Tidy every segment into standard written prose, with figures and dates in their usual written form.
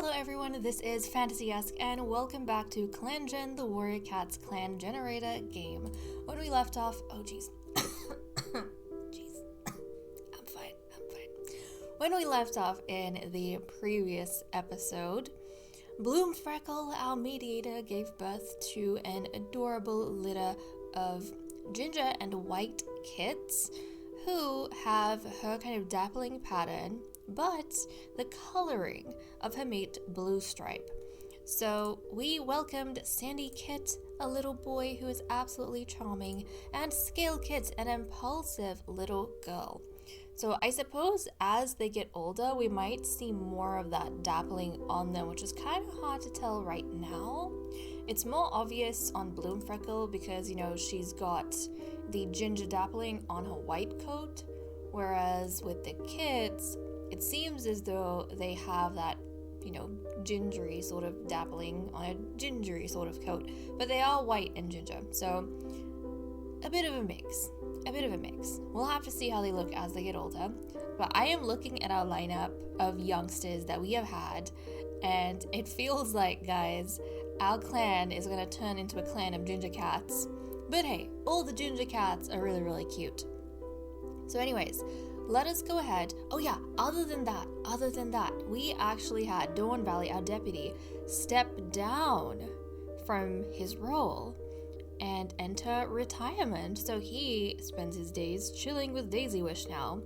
Hello everyone, this is Fantasy-esque and welcome back to ClanGen, the Warrior Cats clan generator game. When we left off, jeez. I'm fine. When we left off in the previous episode, Bloomfreckle, our mediator, gave birth to an adorable litter of ginger and white kits who have her kind of dappling pattern, but the coloring of her mate Blue Stripe. So we welcomed Sandy Kit, a little boy who is absolutely charming, and Scale Kit, an impulsive little girl. So I suppose as they get older, we might see more of that dappling on them, which is kind of hard to tell right now. It's more obvious on Bloomfreckle because, she's got the ginger dappling on her white coat, whereas with the kids, it seems as though they have that, gingery sort of dappling on a gingery sort of coat, but they are white and ginger, so a bit of a mix. We'll have to see how they look as they get older, but I am looking at our lineup of youngsters that we have had, and it feels like, guys, our clan is going to turn into a clan of ginger cats. But hey, all the ginger cats are really, really cute. So anyways, let us go ahead. Oh yeah, other than that, we actually had Dawn Valley, our deputy, step down from his role and enter retirement. So he spends his days chilling with Daisy Wish now.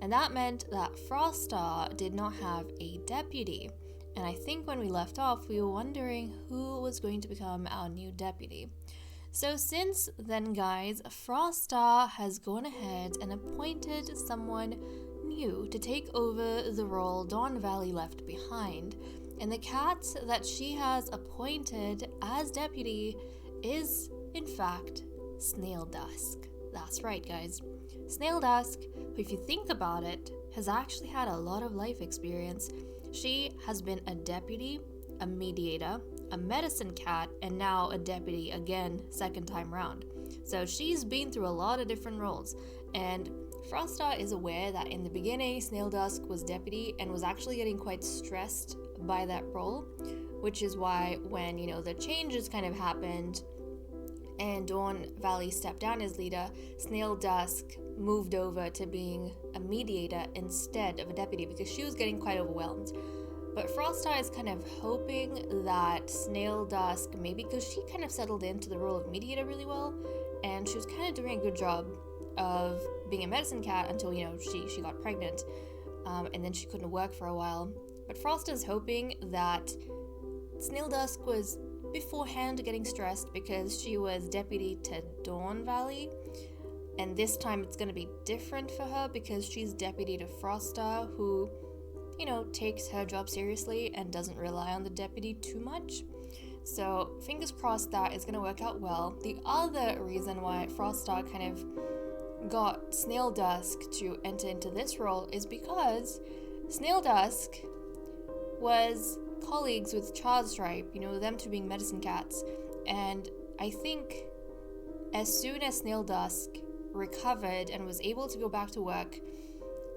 And that meant that Froststar did not have a deputy. And I think when we left off, we were wondering who was going to become our new deputy. So since then, guys, Froststar has gone ahead and appointed someone new to take over the role Dawn Valley left behind. And the cat that she has appointed as deputy is, in fact, Snail Dusk. That's right, guys. Snail Dusk, who, if you think about it, has actually had a lot of life experience. She has been a deputy, a mediator, a medicine cat, and now a deputy again, second time round. So she's been through a lot of different roles, and Froststar is aware that in the beginning Snail Dusk was deputy and was actually getting quite stressed by that role, which is why when the changes kind of happened and Dawn Valley stepped down as leader, Snail Dusk moved over to being a mediator instead of a deputy because she was getting quite overwhelmed. But Froststar is kind of hoping that Snail Dusk, maybe because she kind of settled into the role of mediator really well, and she was kind of doing a good job of being a medicine cat until, she got pregnant, and then she couldn't work for a while. But Froststar's hoping that Snail Dusk was beforehand getting stressed because she was deputy to Dawn Valley, and this time it's going to be different for her because she's deputy to Froststar, who takes her job seriously and doesn't rely on the deputy too much. So fingers crossed that is going to work out well. The other reason why Froststar kind of got Snail Dusk to enter into this role is because Snail Dusk was colleagues with Charred Stripe, them two being medicine cats. And I think as soon as Snail Dusk recovered and was able to go back to work,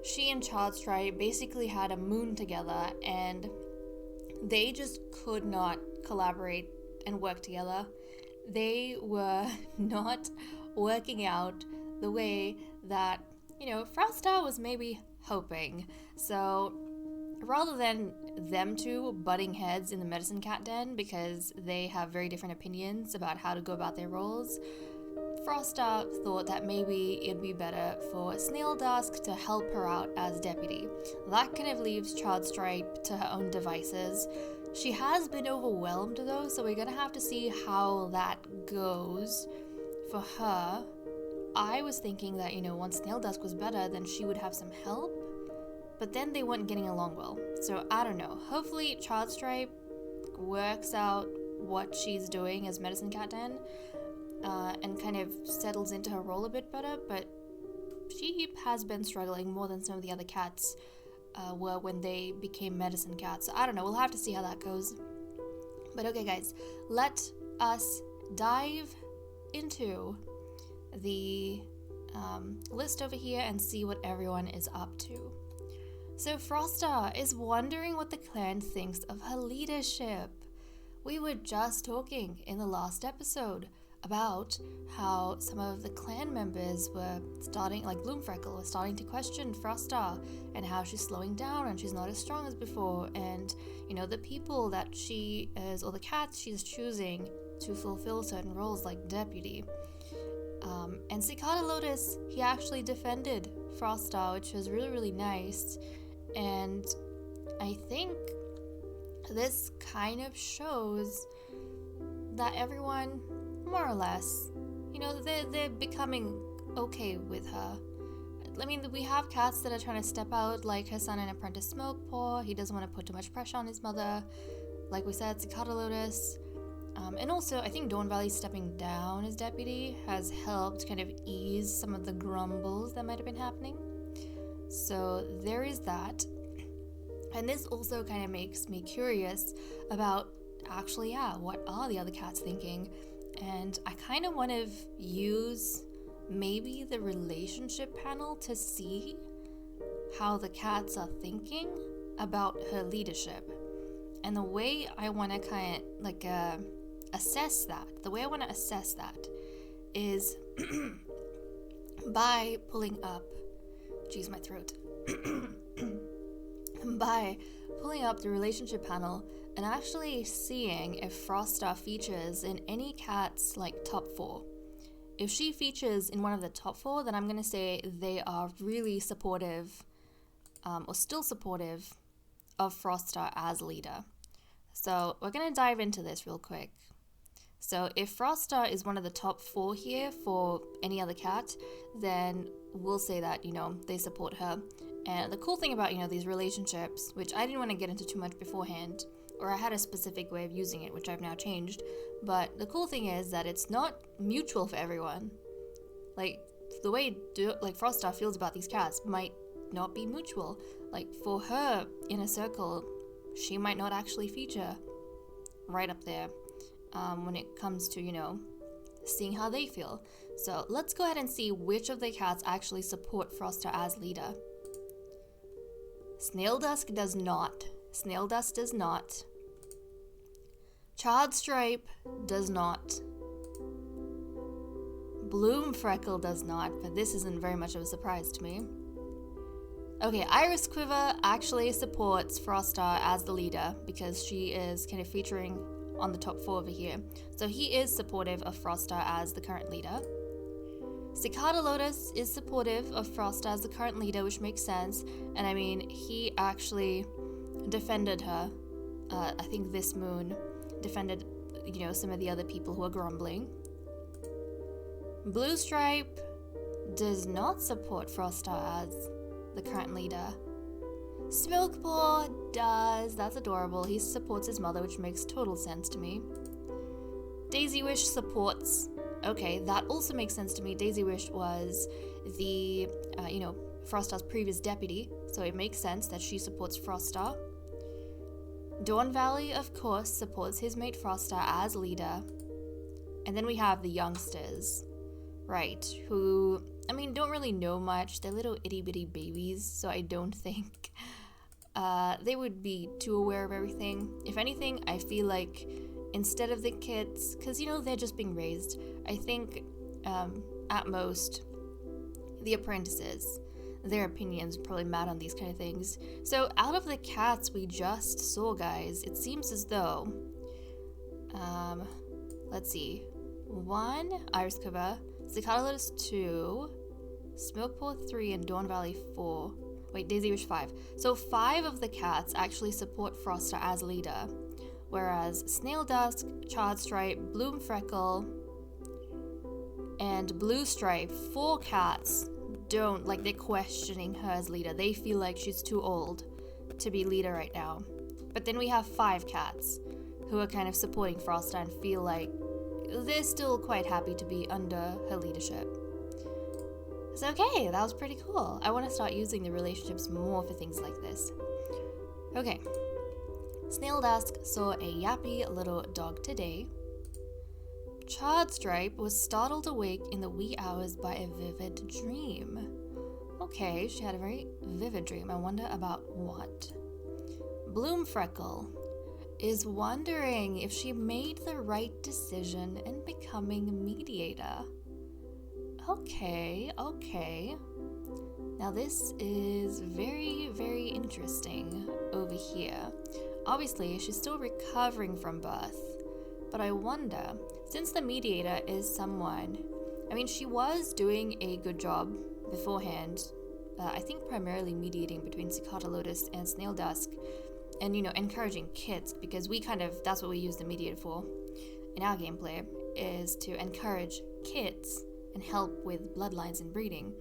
she and Charred Stripe basically had a moon together, and they just could not collaborate and work together. They were not working out the way that, Froststar was maybe hoping. So rather than them two butting heads in the medicine cat den because they have very different opinions about how to go about their roles, Froststar thought that maybe it'd be better for Snail Dusk to help her out as deputy. That kind of leaves Charred Stripe to her own devices. She has been overwhelmed though, so we're gonna have to see how that goes for her. I was thinking that, once Snail Dusk was better, then she would have some help, but then they weren't getting along well. So I don't know. Hopefully Charred Stripe works out what she's doing as Medicine Cat Den, and kind of settles into her role a bit better, but she has been struggling more than some of the other cats were when they became medicine cats. So I don't know, we'll have to see how that goes. But okay guys, let us dive into the list over here and see what everyone is up to. So Frosta is wondering what the clan thinks of her leadership. We were just talking in the last episode about how some of the clan members were starting, like Bloomfreckle was starting to question Frosta and how she's slowing down and she's not as strong as before, and the people that she is, or the cats she's choosing to fulfill certain roles like deputy. And Cicada Lotus, he actually defended Frosta, which was really, really nice. And I think this kind of shows that everyone, more or less, they're becoming okay with her. I mean, we have cats that are trying to step out, like her son and apprentice Smokepaw. He doesn't want to put too much pressure on his mother. Like we said, Cicada Lotus. And also, I think Dawn Valley stepping down as deputy has helped kind of ease some of the grumbles that might have been happening. So there is that. And this also kind of makes me curious about actually, what are the other cats thinking? And I kind of want to use maybe the relationship panel to see how the cats are thinking about her leadership. And the way I want to kind of assess that, is by pulling up, my throat, by pulling up the relationship panel and actually seeing if Frosta features in any cat's top 4. If she features in one of the top 4, then I'm going to say they are really supportive, or still supportive, of Frosta as leader. So we're going to dive into this real quick. So if Frosta is one of the top 4 here for any other cat, then we'll say that, they support her. And the cool thing about, these relationships, which I didn't want to get into too much beforehand, or I had a specific way of using it, which I've now changed, but the cool thing is that it's not mutual for everyone. The way Frosta feels about these cats might not be mutual. For her inner circle, she might not actually feature right up there when it comes to, seeing how they feel. So let's go ahead and see which of the cats actually support Frosta as leader. Snaildusk does not. Snaildusk does not. Charred Stripe does not. Bloomfreckle does not, but this isn't very much of a surprise to me. Okay, Iris Quiver actually supports Frosta as the leader because she is kind of featuring on the top 4 over here. So he is supportive of Frosta as the current leader. Cicada Lotus is supportive of Frosta as the current leader, which makes sense. And I mean, he actually defended her. I think this moon defended, some of the other people who are grumbling. Blue Stripe does not support Frosta as the current leader. Smokepaw does. That's adorable. He supports his mother, which makes total sense to me. Daisy Wish supports. Okay, that also makes sense to me. Daisy Wish was the, Frosta's previous deputy, so it makes sense that she supports Frosta. Dawn Valley, of course, supports his mate Frosta as leader. And then we have the youngsters, right, who, don't really know much. They're little itty-bitty babies, so I don't think they would be too aware of everything. If anything, I feel like instead of the kids, because, they're just being raised, I think at most the apprentices, their opinions probably matter on these kind of things. So out of the cats we just saw, guys, it seems as though, let's see, 1, Iris Quiver, Cicada Lotus 2, Smokepaw 3, and Dawn Valley 4. Wait, Daisy Wish 5. So 5 of the cats actually support Frosta as leader, whereas Snaildusk, Charred Stripe, Bloomfreckle, and Blue Stripe, 4 cats don't, they're questioning her as leader. They feel like she's too old to be leader right now. But then we have 5 cats who are kind of supporting Frosta and feel like they're still quite happy to be under her leadership. So okay, that was pretty cool. I want to start using the relationships more for things like this. Okay. Snaildusk saw a yappy little dog today. Charred Stripe was startled awake in the wee hours by a vivid dream. Okay, she had a very vivid dream. I wonder about what. Bloom Freckle is wondering if she made the right decision in becoming mediator. Okay. Now this is very, very interesting over here. Obviously, she's still recovering from birth, but I wonder, since the mediator is someone, I mean, she was doing a good job beforehand, I think primarily mediating between Cicada Lotus and Snail Dusk, and, encouraging kits, because that's what we use the mediator for in our gameplay, is to encourage kits and help with bloodlines and breeding.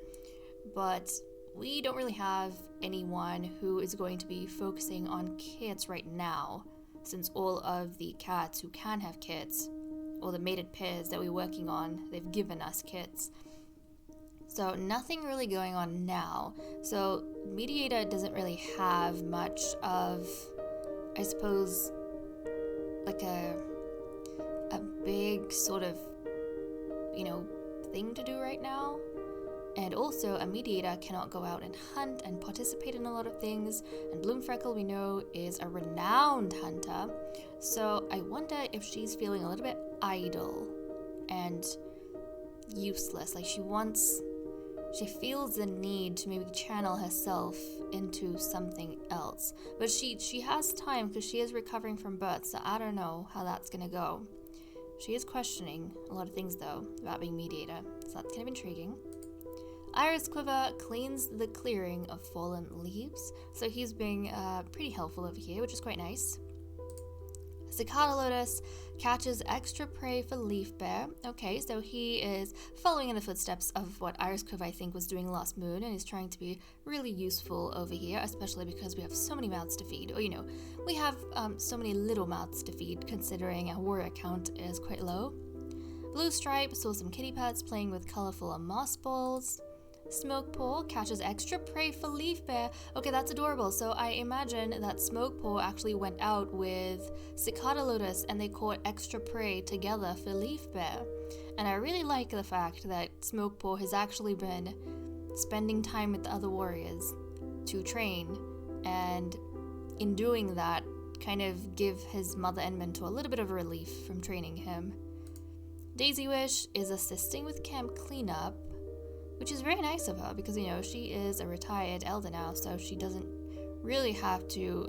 But we don't really have anyone who is going to be focusing on kits right now, since all of the cats who can have kits, or the mated pairs that we're working on, they've given us kits. So nothing really going on now. So mediator doesn't really have much of, I suppose, like a big sort of, thing to do right now. And also, a mediator cannot go out and hunt and participate in a lot of things. And Bloom Freckle, we know, is a renowned hunter. So I wonder if she's feeling a little bit idle and useless. Like she feels the need to maybe channel herself into something else. But she has time because she is recovering from birth. So I don't know how that's going to go. She is questioning a lot of things, though, about being mediator. So that's kind of intriguing. Iris Quiver cleans the clearing of fallen leaves, so he's being pretty helpful over here, which is quite nice. Cicada Lotus catches extra prey for Leaf Bear. Okay, so he is following in the footsteps of what Iris Quiver, I think, was doing last moon, and is trying to be really useful over here, especially because we have so many mouths to feed. Or, we have so many little mouths to feed, considering our warrior count is quite low. Blue Stripe saw some kitty pets playing with colorful moss balls. Smoke Paw catches extra prey for Leaf Bear. Okay, that's adorable. So I imagine that Smoke Paw actually went out with Cicada Lotus and they caught extra prey together for Leaf Bear. And I really like the fact that Smoke Paw has actually been spending time with the other warriors to train, and in doing that, kind of give his mother and mentor a little bit of relief from training him. Daisy Wish is assisting with camp cleanup, which is very nice of her because, she is a retired elder now, so she doesn't really have to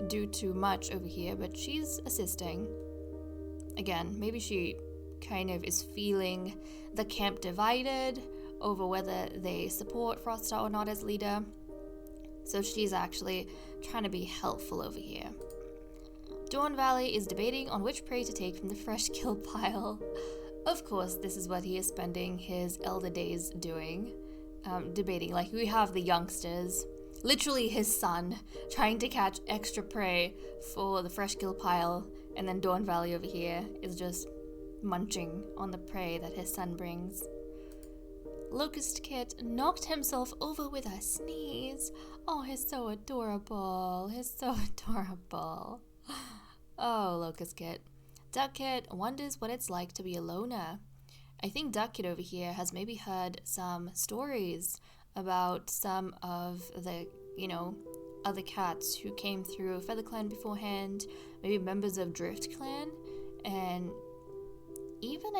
do too much over here, but she's assisting. Again, maybe she kind of is feeling the camp divided over whether they support Froststar or not as leader, so she's actually trying to be helpful over here. Dawn Valley is debating on which prey to take from the fresh kill pile. Of course, this is what he is spending his elder days doing, debating. Like, we have the youngsters, literally his son, trying to catch extra prey for the fresh kill pile, and then Dawn Valley over here is just munching on the prey that his son brings. Locust Kit knocked himself over with a sneeze. Oh, he's so adorable. Oh, Locust Kit. Duck Kit wonders what it's like to be a loner. I think Duck Kit over here has maybe heard some stories about some of the, other cats who came through Feather Clan beforehand, maybe members of Drift Clan, and even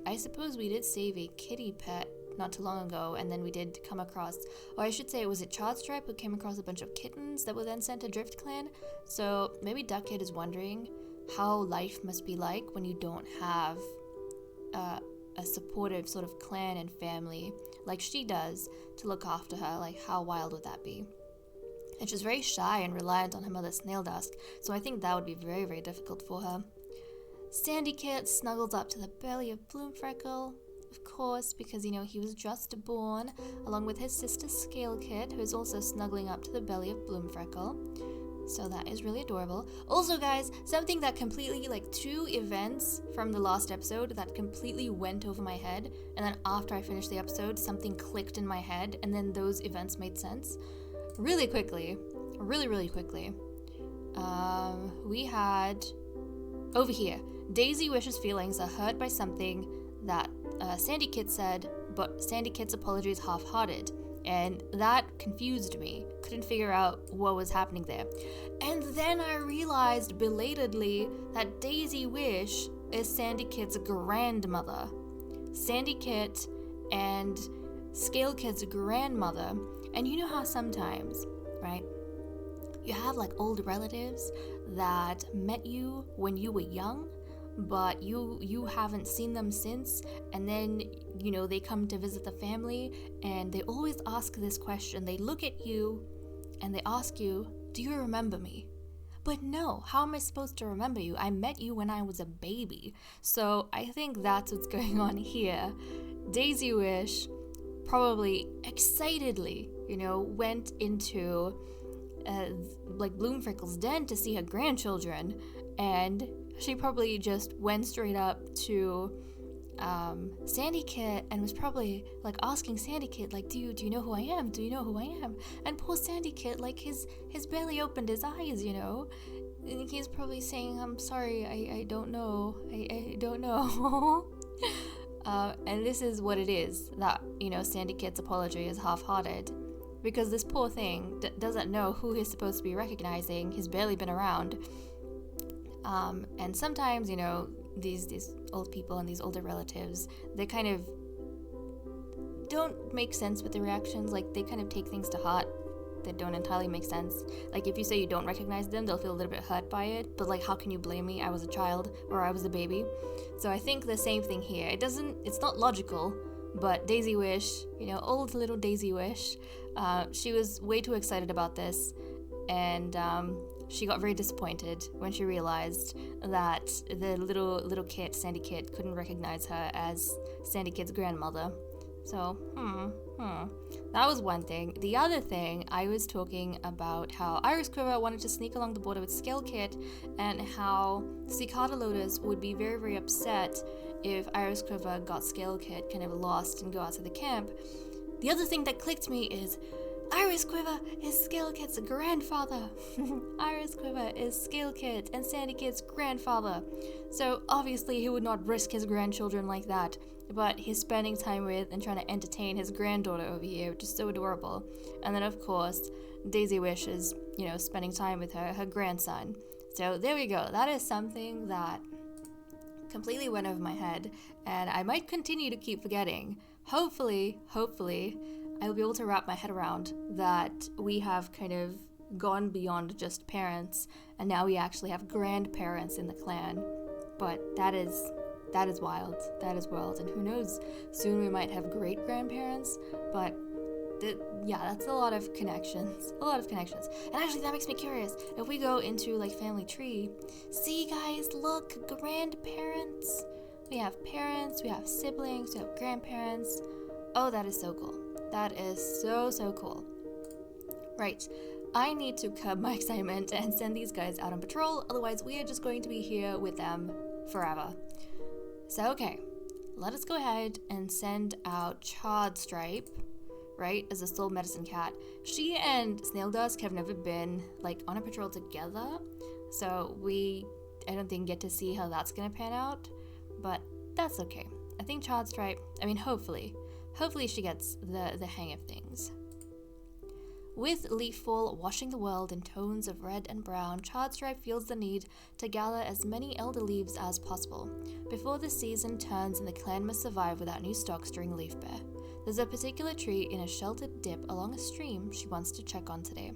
I suppose we did save a kitty pet not too long ago, and then we did come across, or I should say, was it Chard Stripe who came across a bunch of kittens that were then sent to Drift Clan? So maybe Duck Kit is wondering how life must be like when you don't have a supportive sort of clan and family like she does to look after her. Like, how wild would that be? And she's very shy and reliant on her mother Snail Dusk, so I think that would be very, very difficult for her. Sandy Kit snuggles up to the belly of Bloom Freckle, of course, because, he was just born, along with his sister Scale Kit, who is also snuggling up to the belly of Bloom Freckle. So that is really adorable. Also, guys, something that completely, two events from the last episode that completely went over my head, and then after I finished the episode, something clicked in my head, and then those events made sense. Really quickly, we had, over here, Daisy Wish's feelings are hurt by something that Sandy Kit said, but Sandy Kit's apology is half-hearted. And that confused me. Couldn't figure out what was happening there. And then I realized belatedly that Daisy Wish is Sandy Kit's grandmother. Sandy Kit and Scale Kit's grandmother. And you know how sometimes, right, you have like old relatives that met you when you were young, but you haven't seen them since, and then they come to visit the family and they always ask this question. They look at you and they ask you, do you remember me? But no, how am I supposed to remember you? I met you when I was a baby. So I think that's what's going on here. Daisy Wish probably excitedly went into Bloomfrickle's den to see her grandchildren, and she probably just went straight up to Sandy Kit and was probably asking Sandy Kit, do you know who I am? Do you know who I am? And poor Sandy Kit, he's barely opened his eyes, and he's probably saying, I'm sorry, I don't know, I don't know. And this is what it is, that Sandy Kit's apology is half-hearted, because this poor thing doesn't know who he's supposed to be recognizing. He's barely been around. And sometimes, these old people and these older relatives, they kind of don't make sense with their reactions. They kind of take things to heart that don't entirely make sense. If you say you don't recognize them, they'll feel a little bit hurt by it. But how can you blame me? I was a child, or I was a baby. So I think the same thing here. It's not logical, but Daisy Wish, old little Daisy Wish, she was way too excited about this, and she got very disappointed when she realized that the little kid, Sandy Kit, couldn't recognize her as Sandy Kit's grandmother. So, that was one thing. The other thing, I was talking about how Iris Quiver wanted to sneak along the border with Scale Kit, and how Cicada Lotus would be very, very upset if Iris Quiver got Scale Kit kind of lost and go out to the camp. The other thing that clicked me is Iris Quiver is Scale Kit's grandfather. Iris Quiver is Scale Kit and Sandy Kit's grandfather. So obviously he would not risk his grandchildren like that, but he's spending time with and trying to entertain his granddaughter over here, which is so adorable. And then of course, Daisy Wish is, spending time with her grandson. So there we go. That is something that completely went over my head, and I might continue to keep forgetting. Hopefully, I will be able to wrap my head around that we have kind of gone beyond just parents, and now we actually have grandparents in the clan. But that is wild. That is wild. And who knows, soon we might have great-grandparents, but that's a lot of connections. And actually, that makes me curious. If we go into family tree, see guys, look, grandparents. We have parents, we have siblings, we have grandparents. Oh, that is so cool. That is so cool. Right, I need to curb my excitement and send these guys out on patrol, otherwise we are just going to be here with them forever. So okay, let us go ahead and send out Charred Stripe, right, as a soul medicine cat. She and Snail Dusk have never been on a patrol together, so I don't think get to see how that's gonna pan out, but that's okay. I think Charred Stripe, hopefully she gets the hang of things. With Leaffall washing the world in tones of red and brown, Charred Stripe feels the need to gather as many elder leaves as possible. Before the season turns and the clan must survive without new stocks during Leaf Bear. There's a particular tree in a sheltered dip along a stream she wants to check on today.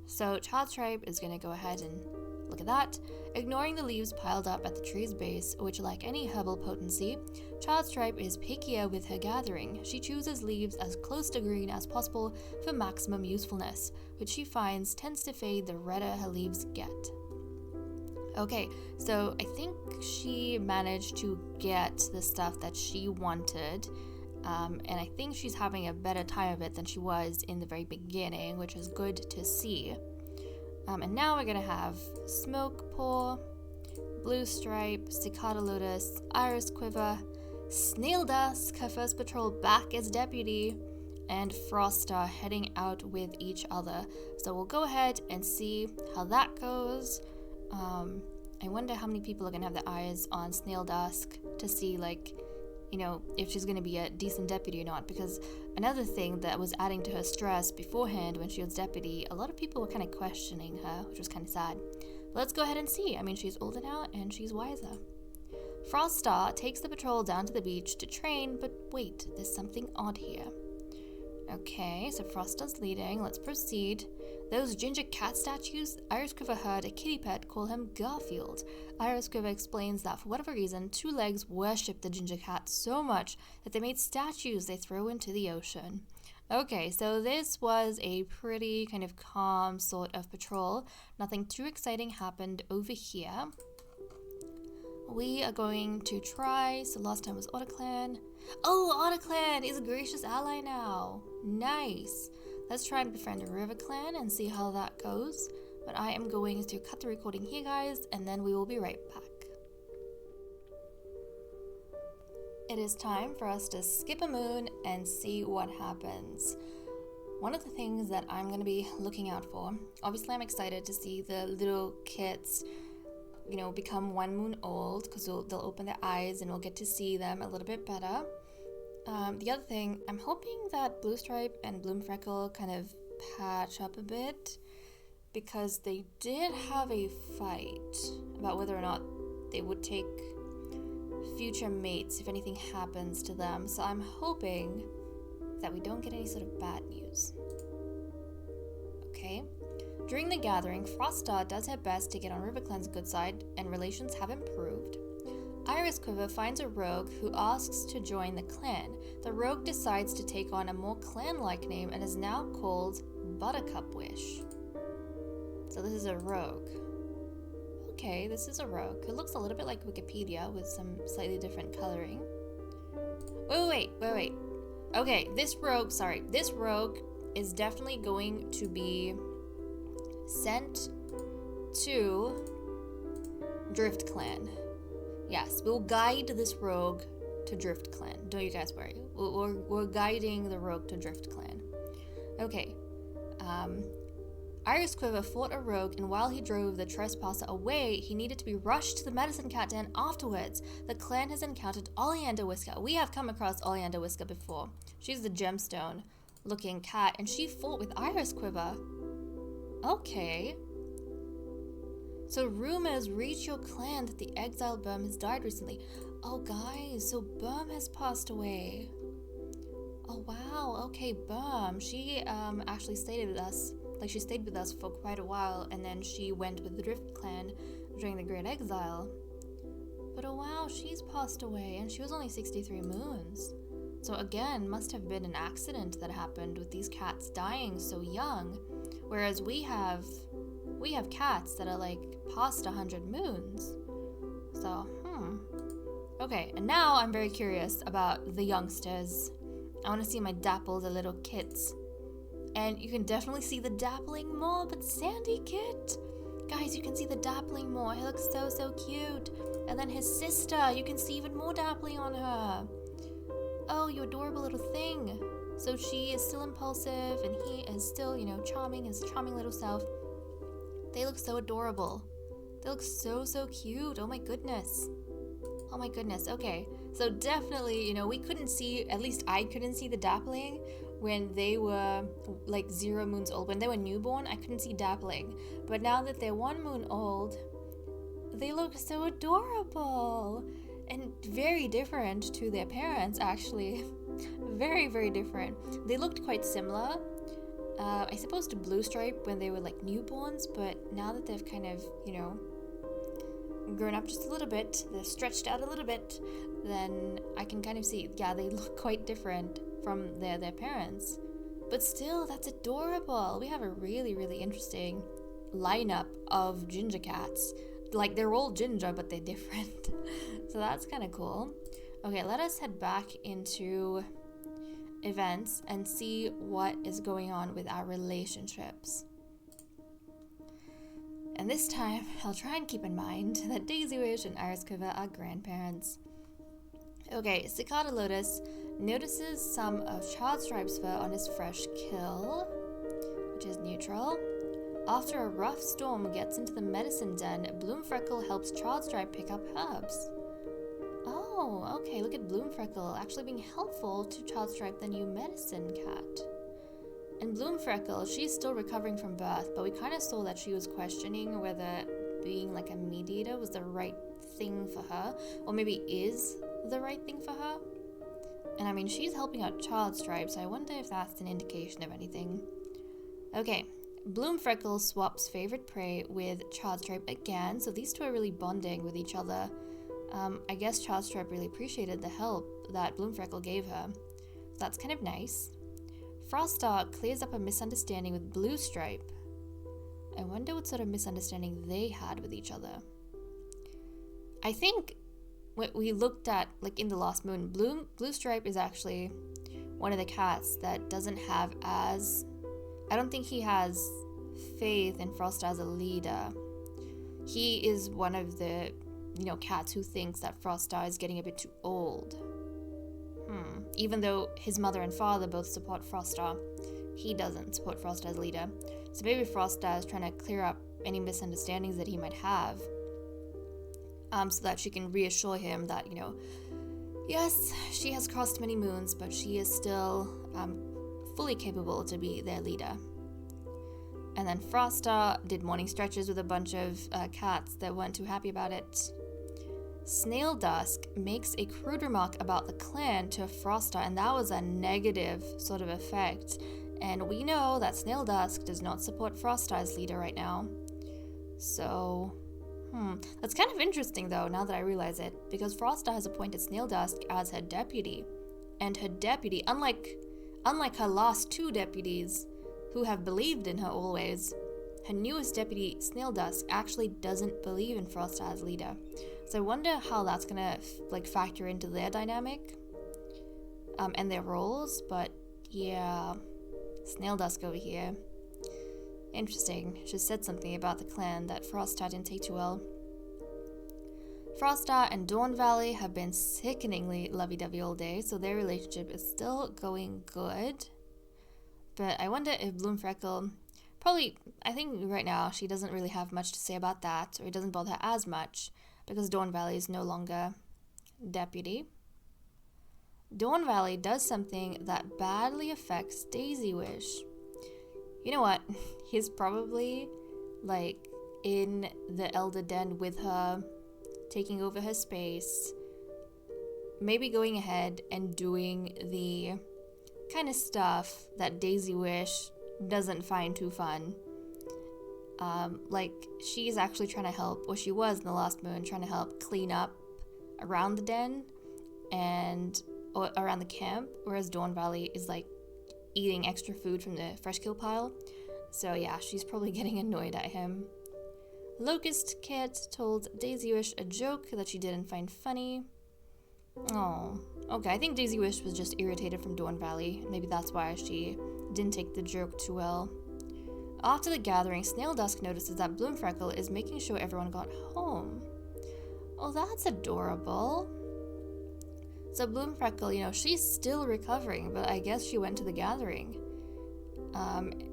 So Charred Stripe is going to go ahead and look at that, ignoring the leaves piled up at the tree's base, which, like any herbal potency, Charred Stripe is pickier with her gathering. She chooses leaves as close to green as possible for maximum usefulness, which she finds tends to fade the redder her leaves get. Okay, so I think she managed to get the stuff that she wanted, and I think she's having a better time of it than she was in the very beginning, which is good to see. And now we're gonna have Smoke Paw, Blue Stripe, Cicada Lotus, Iris Quiver, Snail Dusk, her first patrol back as deputy, and Frostar heading out with each other. So we'll go ahead and see how that goes. I wonder how many people are gonna have their eyes on Snail Dusk to see if she's going to be a decent deputy or not. Because another thing that was adding to her stress beforehand when she was deputy, a lot of people were kind of questioning her, which was kind of sad. But let's go ahead and see. I mean, she's older now and she's wiser. Froststar takes the patrol down to the beach to train, but wait, there's something odd here. Okay, so Frostar's leading. Let's proceed. Those ginger cat statues, Iris Quiver heard a kitty pet call him Garfield. Iris Quiver explains that for whatever reason, Two Legs worshipped the ginger cat so much that they made statues they throw into the ocean. Okay, so this was a pretty kind of calm sort of patrol. Nothing too exciting happened over here. We are going to try, so last time was AutoClan. Oh, AutoClan is a gracious ally now. Nice. Let's try and befriend RiverClan and see how that goes. But I am going to cut the recording here, guys, and then we will be right back. It is time for us to skip a moon and see what happens. One of the things that I'm going to be looking out for, obviously I'm excited to see the little kits become 1 moon old, because they'll open their eyes and we'll get to see them a little bit better. The other thing, I'm hoping that Blue Stripe and Bloom Freckle kind of patch up a bit, because they did have a fight about whether or not they would take future mates if anything happens to them. So I'm hoping that we don't get any sort of bad news. Okay. During the gathering, Froststar does her best to get on RiverClan's good side, and relations have improved. Iris Quiver finds a rogue who asks to join the clan. The rogue decides to take on a more clan-like name and is now called Buttercup Wish. So this is a rogue. Okay, this is a rogue. It looks a little bit like Wikipedia with some slightly different coloring. Wait. Okay, this rogue is definitely going to be sent to Drift Clan. Yes, we'll guide this rogue to Drift Clan. Don't you guys worry. We're guiding the rogue to Drift Clan. Okay. Iris Quiver fought a rogue, and while he drove the trespasser away, he needed to be rushed to the medicine cat den afterwards. The clan has encountered Oleander Whisker. We have come across Oleander Whisker before. She's the gemstone-looking cat, and she fought with Iris Quiver. Okay. So rumors reach your clan that the exiled Burm has died recently. Oh guys, so Burm has passed away. Oh wow, okay, Burm. She actually stayed with us. Like, she stayed with us for quite a while, and then she went with the Drift Clan during the Great Exile. But oh wow, she's passed away, and she was only 63 moons. So again, must have been an accident that happened with these cats dying so young. Whereas we have cats that are like past 100 moons. So, Okay, and now I'm very curious about the youngsters. I want to see my dappled little kits. And you can definitely see the dappling more, but Sandy Kit, guys, you can see the dappling more. He looks so cute. And then his sister, you can see even more dappling on her. Oh, you adorable little thing. So she is still impulsive, and he is still, charming, his charming little self. They look so adorable. They look so cute. Oh my goodness. Okay. So definitely, we couldn't see, at least I couldn't see the dappling when they were like 0 moons old. When they were newborn, I couldn't see dappling. But now that they're 1 moon old, they look so adorable. And very different to their parents, actually. Very different. They looked quite similar. I suppose to Blue Stripe when they were like newborns, but now that they've kind of, grown up just a little bit, they're stretched out a little bit, then I can kind of see, yeah, they look quite different from their parents. But still, that's adorable. We have a really interesting lineup of ginger cats. Like, they're all ginger, but they're different. So that's kind of cool. Okay, let us head back into events and see what is going on with our relationships. And this time, I'll try and keep in mind that Daisy Wish and Iris Quiver are grandparents. Okay, Cicada Lotus notices some of Child Stripe's fur on his fresh kill, which is neutral. After a rough storm gets into the medicine den, Bloom Freckle helps Child Stripe pick up herbs. Oh, Oh, okay, look at Bloomfreckle actually being helpful to Childstripe, the new medicine cat. And Bloomfreckle, she's still recovering from birth, but we kind of saw that she was questioning whether being like a mediator was the right thing for her, or maybe is the right thing for her. And I mean, she's helping out Childstripe, so I wonder if that's an indication of anything. Okay, Bloomfreckle swaps favorite prey with Childstripe again, so these two are really bonding with each other. I guess Childstripe really appreciated the help that Bloomfreckle gave her. So that's kind of nice. Froststar clears up a misunderstanding with Bluestripe. I wonder what sort of misunderstanding they had with each other. I think what we looked at, like in the Last Moon, Bluestripe is actually one of the cats that doesn't have as... I don't think he has faith in Froststar as a leader. He is one of the, cats who thinks that Froststar is getting a bit too old. Even though his mother and father both support Froststar, he doesn't support Froststar as leader. So maybe Froststar is trying to clear up any misunderstandings that he might have, so that she can reassure him that, yes, she has crossed many moons, but she is still fully capable to be their leader. And then Froststar did morning stretches with a bunch of cats that weren't too happy about it. Snail Dusk makes a crude remark about the clan to Froststar, and that was a negative sort of effect. And we know that Snail Dusk does not support Froststar as leader right now. So, that's kind of interesting though, now that I realize it, because Froststar has appointed Snail Dusk as her deputy. And her deputy, unlike her last two deputies who have believed in her always, her newest deputy, Snail Dusk, actually doesn't believe in Froststar as leader. So I wonder how that's gonna factor into their dynamic and their roles. But yeah, Snail Dusk over here. Interesting. She said something about the clan that Froststar didn't take too well. Froststar and Dawn Valley have been sickeningly lovey-dovey all day, so their relationship is still going good. But I wonder if Bloomfreckle, I think right now she doesn't really have much to say about that, or it doesn't bother her as much, because Dawn Valley is no longer deputy. Dawn Valley does something that badly affects Daisy Wish. You know what? He's probably, in the Elder Den with her, taking over her space, maybe going ahead and doing the kind of stuff that Daisy Wish doesn't find too fun. She's actually trying to help, or she was in the Last Moon, trying to help clean up around the den or around the camp, whereas Dawn Valley is eating extra food from the fresh kill pile. So yeah, she's probably getting annoyed at him. Locust Kit told Daisy Wish a joke that she didn't find funny. Oh, okay, I think Daisy Wish was just irritated from Dawn Valley. Maybe that's why she didn't take the joke too well. After the gathering, Snail Dusk notices that Bloomfreckle is making sure everyone got home. Oh, that's adorable. So Bloomfreckle, she's still recovering, but I guess she went to the gathering.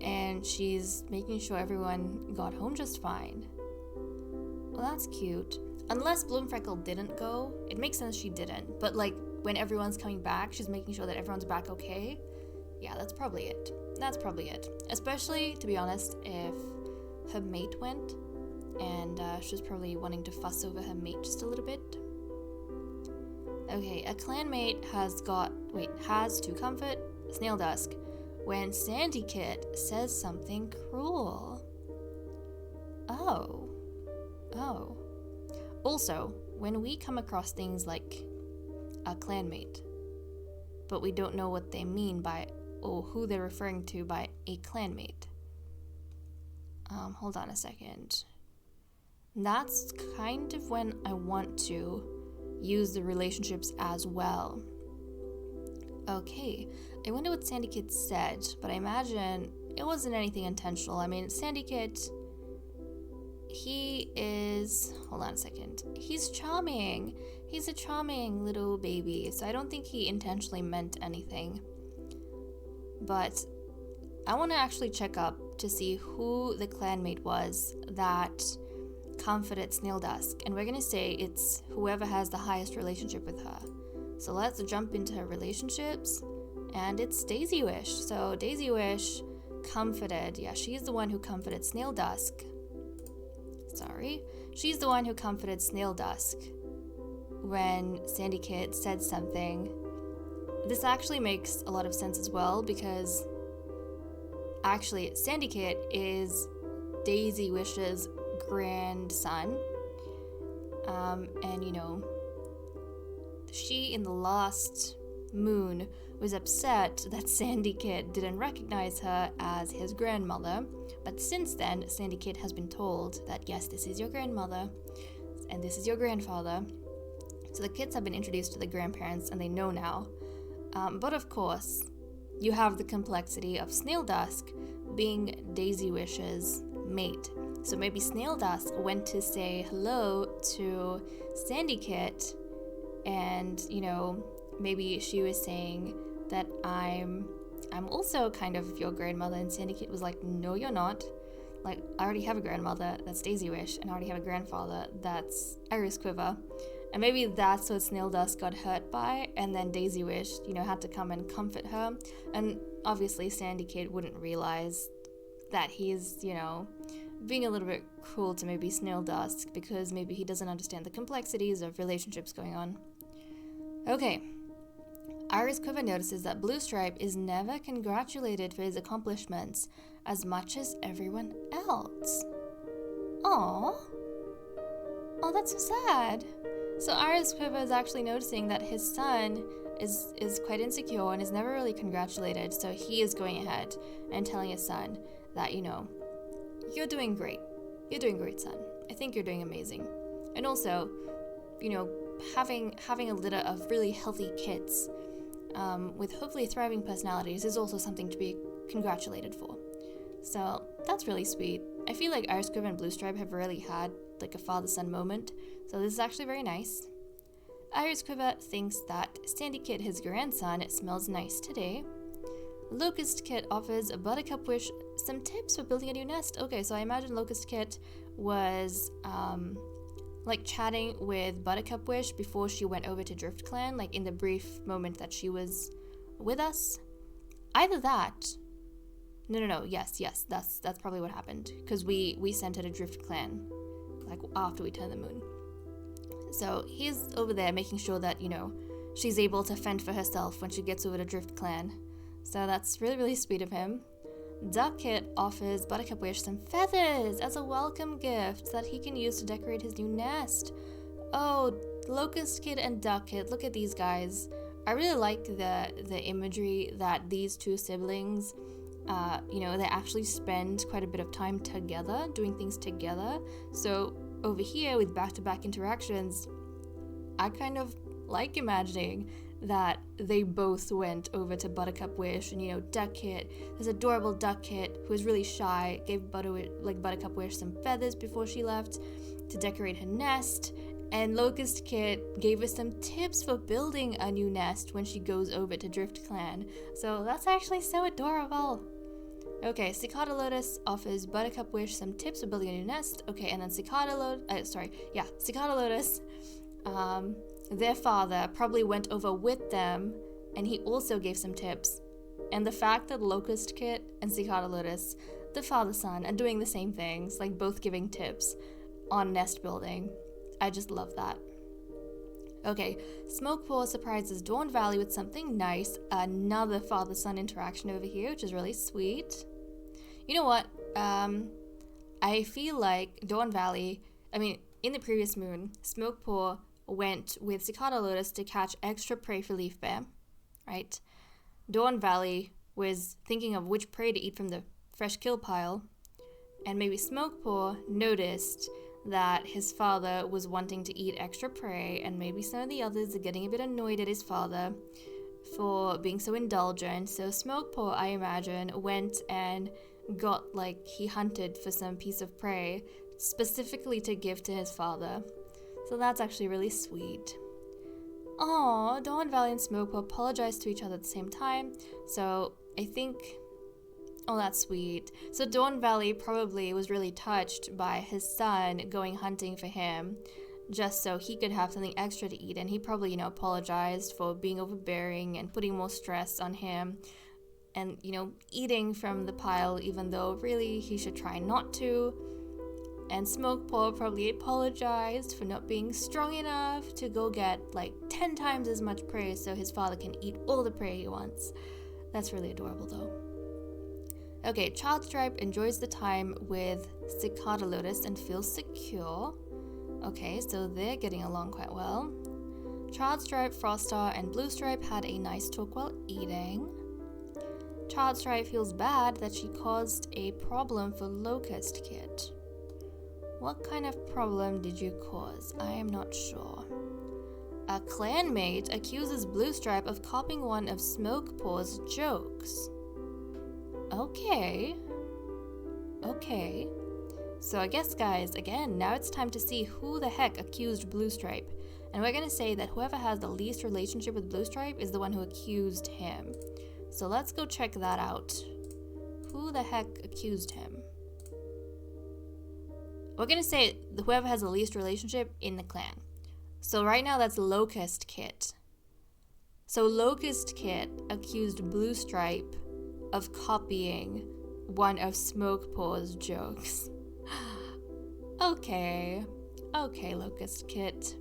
And she's making sure everyone got home just fine. Well, that's cute. Unless Bloomfreckle didn't go, it makes sense she didn't. But when everyone's coming back, she's making sure that everyone's back okay. Yeah, that's probably it. Especially, to be honest, if her mate went, and she's probably wanting to fuss over her mate just a little bit. Okay, a clanmate has to comfort Snail Dusk when Sandy Kit says something cruel. Oh. Also, when we come across things like a clanmate, but we don't know what they mean by, or who they're referring to by a clanmate. Hold on a second. That's kind of when I want to use the relationships as well. Okay, I wonder what Sandy Kit said, but I imagine it wasn't anything intentional. I mean, Sandy Kit, he is... Hold on a second. He's charming. He's a charming little baby, so I don't think he intentionally meant anything. But I want to actually check up to see who the clanmate was that comforted Snail Dusk, and we're gonna say it's whoever has the highest relationship with her. So let's jump into her relationships, and it's Daisy Wish. So Daisy Wish comforted, she's the one who comforted Snail Dusk. She's the one who comforted Snail Dusk when Sandy Kit said something. This actually makes a lot of sense as well, because actually Sandy Kit is Daisy Wish's grandson. And she in the last moon was upset that Sandy Kit didn't recognize her as his grandmother, but since then Sandy Kit has been told that yes, this is your grandmother and this is your grandfather. So the kids have been introduced to the grandparents and they know now. But of course, you have the complexity of Snail Dusk being Daisy Wish's mate. So maybe Snail Dusk went to say hello to Sandy Kit, and maybe she was saying that I'm also kind of your grandmother, and Sandy Kit was like, no, you're not. Like, I already have a grandmother, that's Daisy Wish, and I already have a grandfather, that's Iris Quiver. And maybe that's what Snail Dusk got hurt by, and then Daisy Wish, had to come and comfort her. And obviously Sandy Kit wouldn't realize that he's, being a little bit cruel to maybe Snail Dusk, because maybe he doesn't understand the complexities of relationships going on. Okay. Iris Quiver notices that Blue Stripe is never congratulated for his accomplishments as much as everyone else. Aww. Oh, that's so sad. So Iris Quiver is actually noticing that his son is quite insecure and is never really congratulated, so he is going ahead and telling his son that, you're doing great. You're doing great, son. I think you're doing amazing. And also, having a litter of really healthy kids with hopefully thriving personalities is also something to be congratulated for. So that's really sweet. I feel like Iris Quiver and Blue Stripe have really had like a father-son moment, so this is actually very nice. Iris Quiver thinks that Sandy Kit, his grandson, smells nice today. Locust Kit offers Buttercup Wish some tips for building a new nest. Okay, so I imagine Locust Kit was chatting with Buttercup Wish before she went over to Drift Clan, like in the brief moment that she was with us. Either that. No. Yes, that's probably what happened, because we sent her to Drift Clan, like after we turned the moon. So he's over there making sure that, she's able to fend for herself when she gets over to Drift Clan. So that's really, really sweet of him. Duck Kit offers Buttercup Wish some feathers as a welcome gift that he can use to decorate his new nest. Oh, Locust Kit and Duck Kit, look at these guys. I really like the imagery that these two siblings, they actually spend quite a bit of time together, doing things together. So over here with back-to-back interactions, I kind of like imagining that they both went over to Buttercup Wish, and Duck Kit, this adorable Duck Kit who was really shy, gave Buttercup Wish some feathers before she left to decorate her nest, and Locust Kit gave us some tips for building a new nest when she goes over to Drift Clan. So that's actually so adorable. Okay, Cicada Lotus offers Buttercup Wish some tips for building a new nest. Okay, and then Cicada Lotus, their father probably went over with them, and he also gave some tips. And the fact that Locust Kit and Cicada Lotus, the father-son, are doing the same things, like both giving tips on nest building, I just love that. Okay, Smokepaw surprises Dawn Valley with something nice. Another father-son interaction over here, which is really sweet. You know what? I feel like Dawn Valley, in the previous moon, Smokepaw went with Cicada Lotus to catch extra prey for Leaf Bear, right? Dawn Valley was thinking of which prey to eat from the fresh kill pile, and maybe Smokepaw noticed that his father was wanting to eat extra prey, and maybe some of the others are getting a bit annoyed at his father for being so indulgent. So Smokepaw, I imagine, went and he hunted for some piece of prey specifically to give to his father. So that's actually really sweet. Aww, Dawn Valley and Smokepaw apologize to each other at the same time. So I think Oh, that's sweet. So Dawn Valley probably was really touched by his son going hunting for him just so he could have something extra to eat. And he probably, apologized for being overbearing and putting more stress on him and, eating from the pile even though really he should try not to. And Smokepaw probably apologized for not being strong enough to go get 10 times as much prey so his father can eat all the prey he wants. That's really adorable though. Okay, Childstripe enjoys the time with Cicada Lotus and feels secure. Okay, so they're getting along quite well. Childstripe, Froststar, and Bluestripe had a nice talk while eating. Childstripe feels bad that she caused a problem for Locust Kit. What kind of problem did you cause? I am not sure. A clanmate accuses Bluestripe of copying one of Smokepaw's jokes. Okay. So I guess, guys, again, now it's time to see who the heck accused Bluestripe. And we're gonna say that whoever has the least relationship with Bluestripe is the one who accused him. So let's go check that out. Who the heck accused him? We're gonna say whoever has the least relationship in the clan. So right now that's Locust Kit. So Locust Kit accused Bluestripe of copying one of Smokepaw's jokes. Okay, Locust Kit.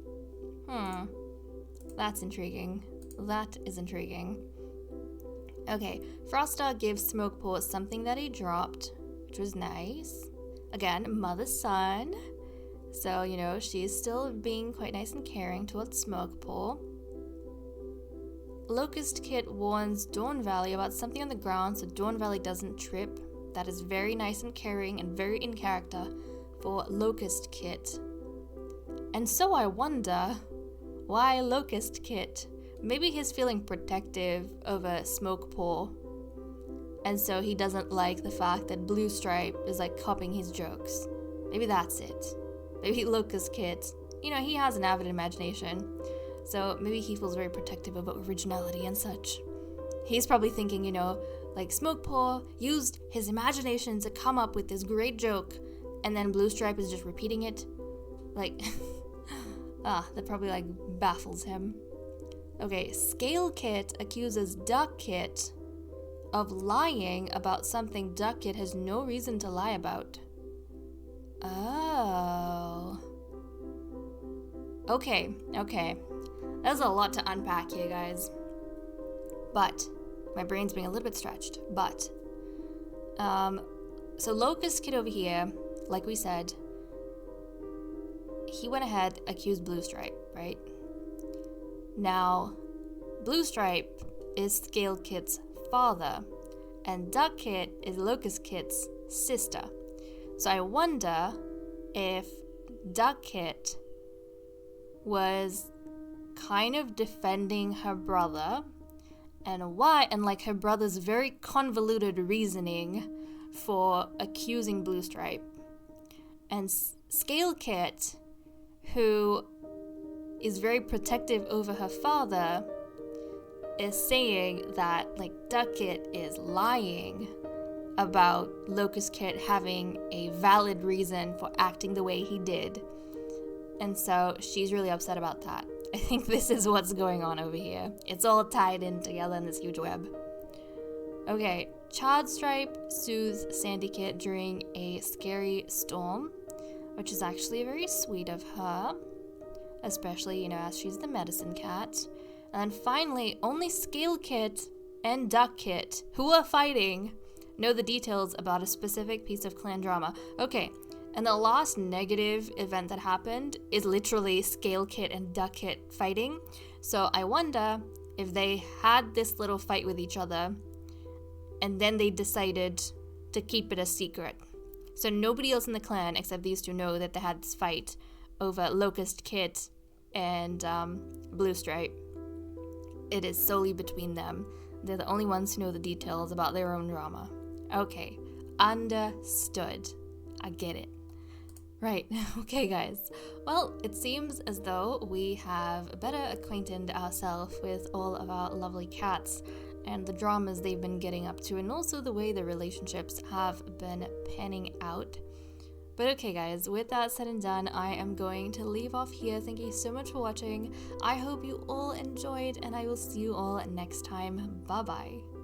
That's intriguing. That is intriguing. Okay, Froststar gives Smokepaw something that he dropped, which was nice. Again, mother-son. So, she's still being quite nice and caring towards Smokepaw. Locust Kit warns Dawn Valley about something on the ground so Dawn Valley doesn't trip. That is very nice and caring and very in character for Locust Kit. And so I wonder, why Locust Kit? Maybe he's feeling protective over Smokepaw, and so he doesn't like the fact that Bluestripe is copying his jokes. Maybe that's it. Maybe Locust Kit, he has an avid imagination, so maybe he feels very protective about originality and such. He's probably thinking, Smokepaw used his imagination to come up with this great joke, and then Bluestripe is just repeating it. That probably baffles him. Okay, Scale Kit accuses Duck Kit of lying about something Duck Kit has no reason to lie about. Oh. Okay. There's a lot to unpack here, guys. But my brain's being a little bit stretched. But so Locust Kit over here, like we said, he went ahead, accused Bluestripe, right? Now, Bluestripe is Scale Kit's father, and Duck Kit is Locust Kit's sister. So I wonder if Duck Kit was kind of defending her brother, and why, and her brother's very convoluted reasoning for accusing Bluestripe. And Scale Kit, who is very protective over her father, is saying that Duck Kit is lying about Locust Kit having a valid reason for acting the way he did. And so she's really upset about that. I think this is what's going on over here. It's all tied in together in this huge web. Okay, Childstripe soothes Sandy Kit during a scary storm, which is actually very sweet of her, especially, as she's the medicine cat. And then finally, only Scale Kit and Duck Kit, who are fighting, know the details about a specific piece of clan drama. Okay, and the last negative event that happened is literally Scale Kit and Duck Kit fighting. So I wonder if they had this little fight with each other, and then they decided to keep it a secret. So nobody else in the clan except these two know that they had this fight over Locust Kit and Bluestripe. It is solely between them. They're the only ones who know the details about their own drama. Okay, understood. I get it. Right, okay guys. Well, it seems as though we have better acquainted ourselves with all of our lovely cats, and the dramas they've been getting up to, and also the way the relationships have been panning out. But okay guys, with that said and done, I am going to leave off here. Thank you so much for watching. I hope you all enjoyed, and I will see you all next time. Bye bye.